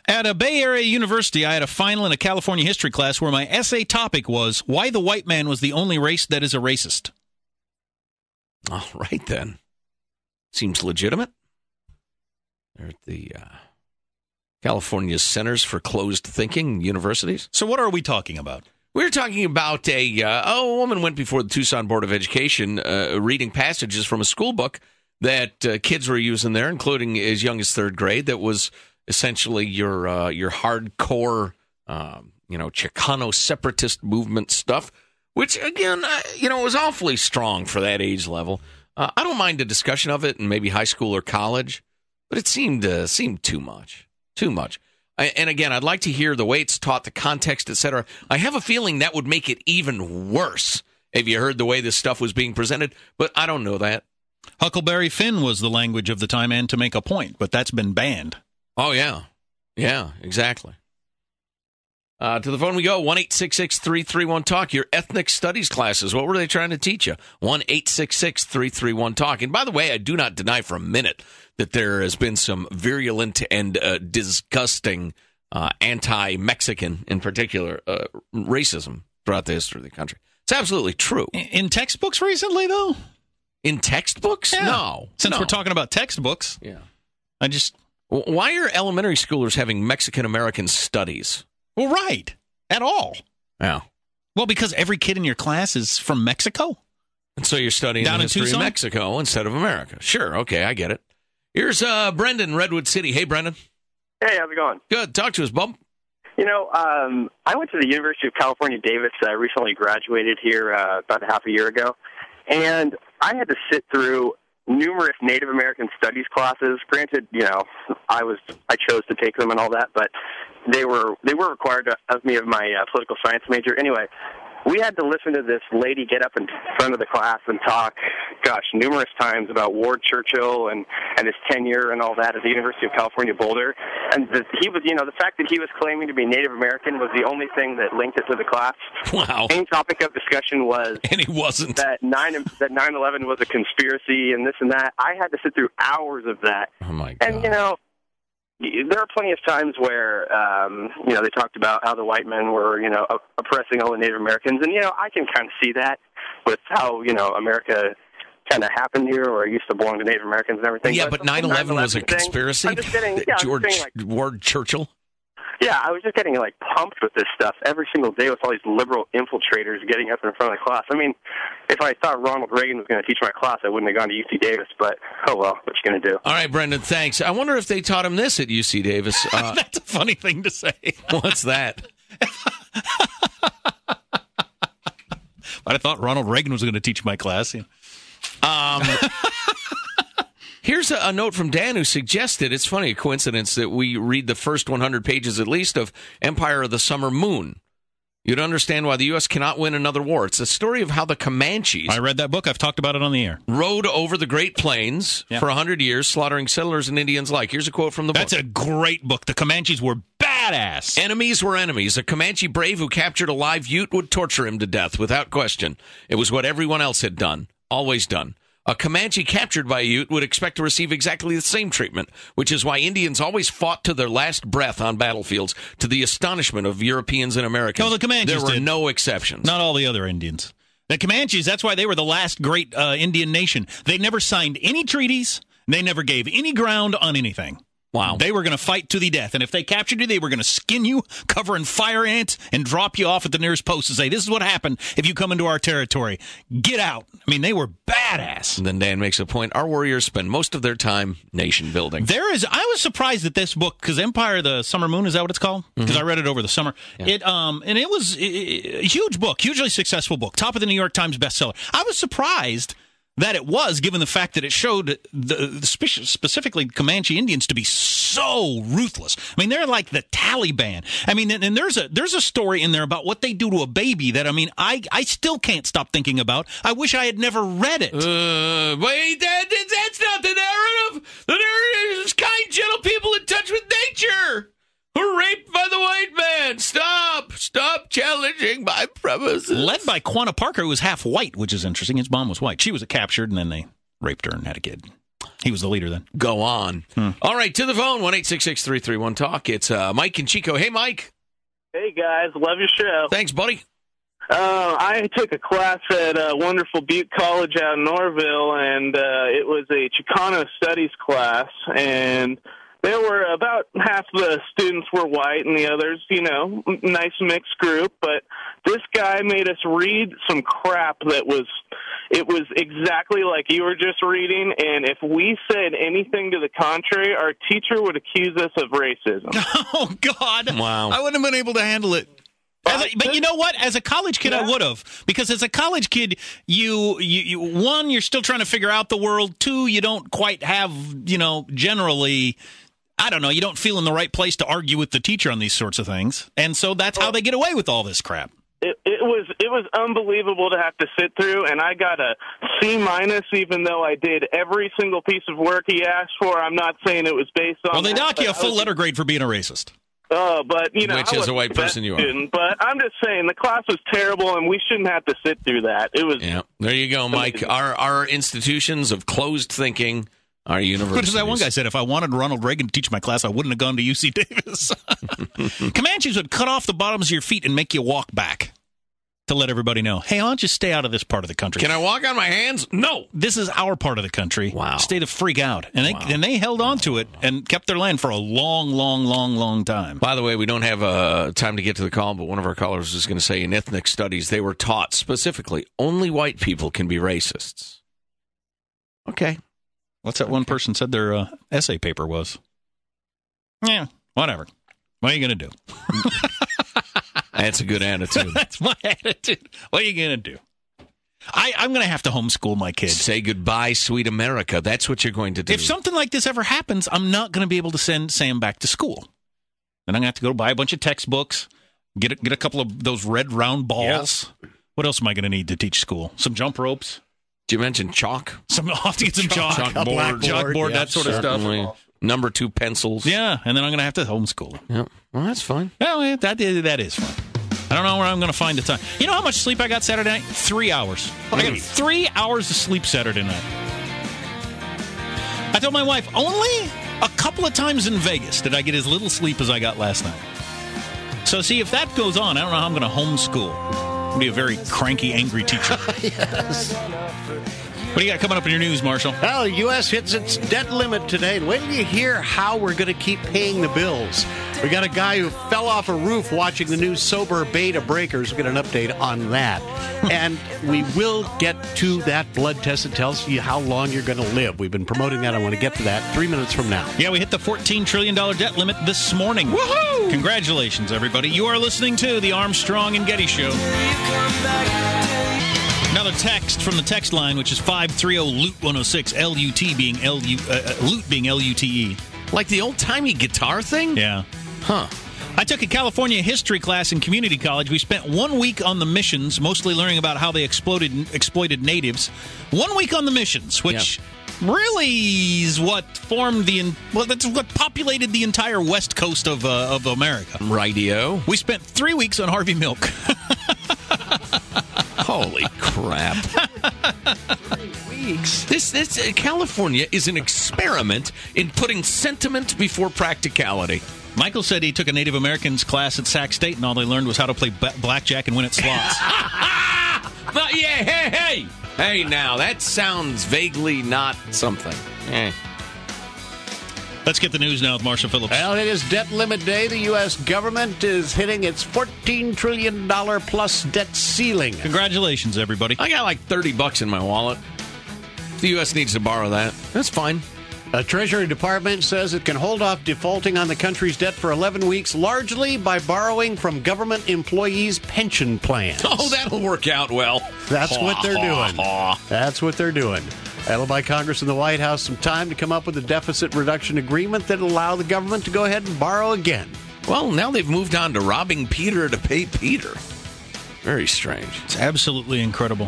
At a Bay Area university, I had a final in a California history class where my essay topic was why the white man was the only race that is a racist. All right, then. Seems legitimate. They're at the California Centers for Closed Thinking Universities. So what are we talking about? We're talking about a woman went before the Tucson Board of Education reading passages from a school book that kids were using there, including as young as third grade, that was essentially your hardcore, Chicano separatist movement stuff, which, again, was awfully strong for that age level. I don't mind a discussion of it in maybe high school or college, but it seemed too much. Too much. And again, I'd like to hear the way it's taught, the context, etc. I have a feeling that would make it even worse if you heard the way this stuff was being presented, but I don't know that. Huckleberry Finn was the language of the time and to make a point, but that's been banned. Oh, yeah. Yeah, exactly. To the phone we go, 1-866-331-TALK. Your ethnic studies classes, what were they trying to teach you? 1-866-331-TALK. And by the way, I do not deny for a minute that there has been some virulent and disgusting anti-Mexican, in particular, racism throughout the history of the country. It's absolutely true. In textbooks recently, though? In textbooks? Yeah. No. Since we're talking about textbooks, yeah. Why are elementary schoolers having Mexican-American studies? Well, right. At all. Yeah. Well, because every kid in your class is from Mexico. And so you're studying the history of Mexico instead of America. Sure. Okay, I get it. Here's Brendan, Redwood City. Hey, Brendan. Hey, how's it going? Good. Talk to us, bub. I went to the University of California, Davis. I recently graduated here about half a year ago. And I had to sit through numerous Native American studies classes. Granted, I chose to take them and all that, but they were required of me of my political science major. Anyway, we had to listen to this lady get up in front of the class and talk, numerous times about Ward Churchill and his tenure and all that at the University of California, Boulder. And the fact that he was claiming to be Native American was the only thing that linked it to the class. Wow. The main topic of discussion was and he wasn't that 9/11 was a conspiracy and this and that. I had to sit through hours of that. Oh my God. And there are plenty of times where, they talked about how the white men were, oppressing all the Native Americans. And, I can kind of see that with how, America kind of happened here or used to belong to Native Americans and everything. Yeah, but 9/11 was a conspiracy? I'm just getting, Ward Churchill? Yeah, I was just getting, pumped with this stuff every single day with all these liberal infiltrators getting up in front of the class. I mean, if I thought Ronald Reagan was going to teach my class, I wouldn't have gone to UC Davis, but oh well, what you going to do? All right, Brendan, thanks. I wonder if they taught him this at UC Davis. That's a funny thing to say. What's that? I thought Ronald Reagan was going to teach my class. Here's a note from Dan who suggested, it's funny, a coincidence that we read the first 100 pages at least of Empire of the Summer Moon. You'd understand why the U.S. cannot win another war. It's a story of how the Comanches... I read that book. I've talked about it on the air. ...rode over the Great Plains for 100 years, slaughtering settlers and Indians alike. Here's a quote from the book. That's a great book. The Comanches were badass. Enemies were enemies. A Comanche brave who captured a live Ute would torture him to death, without question. It was what everyone else had done, always done. A Comanche captured by a Ute would expect to receive exactly the same treatment, which is why Indians always fought to their last breath on battlefields, to the astonishment of Europeans and Americans. No, the Comanches There were no exceptions. Not all the other Indians. The Comanches, that's why they were the last great Indian nation. They never signed any treaties. They never gave any ground on anything. Wow. They were going to fight to the death. And if they captured you, they were going to skin you, cover in fire ants, and drop you off at the nearest post and say, this is what happened if you come into our territory. Get out. I mean, they were badass. And then Dan makes a point. Our warriors spend most of their time nation building. I was surprised at this book, because Empire of the Summer Moon, is that what it's called? Because I read it over the summer. Yeah. It was a huge book, hugely successful book, top of the New York Times bestseller. I was surprised that it was, given the fact that it showed specifically Comanche Indians to be so ruthless. I mean, they're like the Taliban. I mean, and there's a story in there about what they do to a baby that, I mean, I still can't stop thinking about. I wish I had never read it. Wait, that's not the narrative. The narrative is kind, gentle people in touch with nature who are raped by the white man. Stop challenging my premises. Led by Quanah Parker, who was half white, which is interesting. His mom was white. She was captured, and then they raped her and had a kid. He was the leader then. Go on. All right, to the phone, 1-866-331-TALK. It's Mike and Chico. Hey, Mike. Hey, guys. Love your show. Thanks, buddy. I took a class at wonderful Butte College out in Norville, and it was a Chicano studies class, and there were about half the students were white and the others, nice mixed group, but this guy made us read some crap that was exactly like you were just reading, and if we said anything to the contrary, our teacher would accuse us of racism. Oh, God. Wow. I wouldn't have been able to handle it. But you know what? As a college kid, I would have. Because as a college kid, you one, you're still trying to figure out the world. Two, you don't quite have, generally, I don't know, you don't feel in the right place to argue with the teacher on these sorts of things. And so that's how they get away with all this crap. It was unbelievable to have to sit through, and I got a C-, even though I did every single piece of work he asked for. I'm not saying it was based on. Well, they knock you a full letter grade for being a racist. But which as a white person you are. But I'm just saying the class was terrible, and we shouldn't have to sit through that. It was. Yeah, there you go, Mike. Our institutions of closed thinking. Our universities. What does that one guy said? If I wanted Ronald Reagan to teach my class, I wouldn't have gone to UC Davis. Comanches would cut off the bottoms of your feet and make you walk back to let everybody know, hey, why don't you stay out of this part of the country? Can I walk on my hands? No. This is our part of the country. Wow. Stay the freak out. And they held on to it and kept their land for a long, long, long, long time. By the way, we don't have time to get to the call, but one of our callers is going to say in ethnic studies, they were taught specifically only white people can be racists. Okay. What's that one person said their essay paper was? Yeah, whatever. What are you going to do? That's a good attitude. That's my attitude. What are you going to do? I'm going to have to homeschool my kids. Say goodbye, sweet America. That's what you're going to do. If something like this ever happens, I'm not going to be able to send Sam back to school. Then I'm going to have to go buy a bunch of textbooks, get a couple of those red round balls. Yeah. What else am I going to need to teach school? Some jump ropes. Did you mention chalk? I'll have to get some chalk. Chalkboard, that sort of stuff. Number 2 pencils. Yeah, and then I'm going to have to homeschool. Yeah, well, that's fine. Well, that is fine. I don't know where I'm going to find the time. You know how much sleep I got Saturday night? 3 hours. I got 3 hours of sleep Saturday night. I told my wife, only a couple of times in Vegas did I get as little sleep as I got last night. So, see, if that goes on, I don't know how I'm going to homeschool. I'm going to be a very cranky, angry teacher. Yes. What do you got coming up in your news, Marshall? Well, the U.S. hits its debt limit today. And wait till you hear how we're going to keep paying the bills. We got a guy who fell off a roof watching the new sober beta breakers. We'll get an update on that. And we will get to that blood test that tells you how long you're going to live. We've been promoting that. I want to get to that 3 minutes from now. Yeah, we hit the $14 trillion debt limit this morning. Woohoo! Congratulations, everybody. You are listening to the Armstrong and Getty Show. Another text from the text line, which is 530-LUT-106, L-U-T being LUT being L-U-T-E. Like the old-timey guitar thing? Yeah. Huh. I took a California history class in community college. We spent 1 week on the missions, mostly learning about how they exploited natives. 1 week on the missions, which really is what that's what populated the entire west coast of America. Radio. We spent 3 weeks on Harvey Milk. Holy crap. 3 weeks. This California is an experiment in putting sentiment before practicality. Michael said he took a Native Americans class at Sac State, and all they learned was how to play blackjack and win at slots. But yeah, hey, now that sounds vaguely not something. Let's get the news now with Marshall Phillips. Well, it is debt limit day. The U.S. government is hitting its $14 trillion plus debt ceiling. Congratulations, everybody. I got like $30 in my wallet. If the U.S. needs to borrow that, that's fine. The Treasury Department says it can hold off defaulting on the country's debt for 11 weeks, largely by borrowing from government employees' pension plans. Oh, that'll work out well. That's what they're doing. That's what they're doing. That'll buy Congress and the White House some time to come up with a deficit reduction agreement that'll allow the government to go ahead and borrow again. Well, now they've moved on to robbing Peter to pay Peter. Very strange. It's absolutely incredible.